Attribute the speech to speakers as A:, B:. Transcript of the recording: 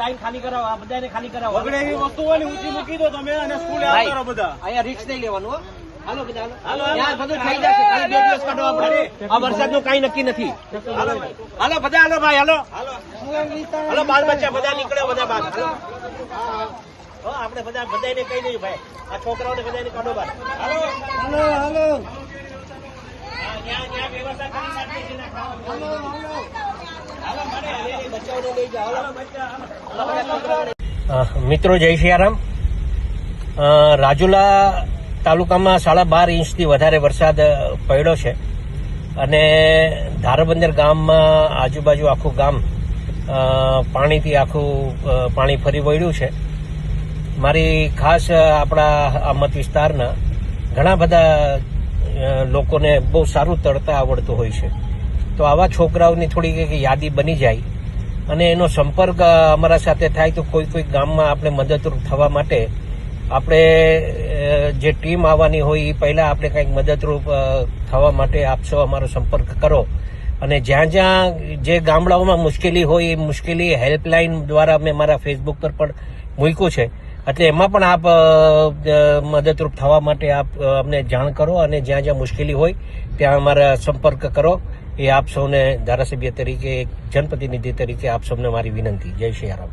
A: Line ખાલી કરાવો, આ બધાને ખાલી કરાવો.
B: વગડે એવી વસ્તુ હોય ને ઊંચી મૂકી દો તમે અને સ્કૂલે આવતા રહો બધા.
A: અહીંયા રિસ્ક નહીં લેવાનું હો. હાલો બધા
B: હાલો,
A: ત્યાં બધું થઈ જશે. ખાલી 2 દિવસ કાઢો આપણે. આ વરસાદનું કઈ નક્કી નથી. હાલો બધા, હાલો ભાઈ, હાલો હાલો, બાળ બચ્ચા બધા નીકળે, બધા બાર. હો, આપણે બધા બધાને કહી દઈએ ભાઈ, આ છોકરાઓને બધાને કાઢો બાર. હાલો હાલો, ત્યાં વ્યવસ્થા કરી શાકભાજી નાખો. હાલો મળે, બચ્ચાઓને લઈ જાઓ. મિત્રો જય સિયારામ. રાજુલા તાલુકામાં 12.5 ઇંચથી વધારે વરસાદ પડ્યો છે અને ધારબંદર ગામમાં આજુબાજુ આખું ગામ પાણીથી પાણી ફરી વળ્યું છે. મારી ખાસ આપણા આ મત વિસ્તારના ઘણા બધા લોકોને બહુ સારું તરતા આવડતું હોય છે, તો આવા છોકરાઓની થોડી યાદી બની જાય અને એનો સંપર્ક અમારા સાથે થાય તો કોઈ ગામમાં આપણે મદદરૂપ થવા માટે આપણે જે ટીમ આવવાની હોય એ પહેલા આપણે કંઈક મદદરૂપ થવા માટે આપ સૌ અમારો સંપર્ક કરો અને જ્યાં જ્યાં જે ગામડાઓમાં મુશ્કેલી હોય એ મુશ્કેલી હેલ્પલાઇન દ્વારા મેં મારા ફેસબુક પર પણ મૂક્યું છે, એટલે એમાં પણ આપ મદદરૂપ થવા માટે આપ અમને જાણ કરો અને જ્યાં જ્યાં મુશ્કેલી હોય ત્યાં અમારા સંપર્ક કરો. એ આપ સૌને ધારાસભ્ય તરીકે, જનપ્રતિનિધિ તરીકે આપ સૌને મારી વિનંતી. જય શ્રી રામ.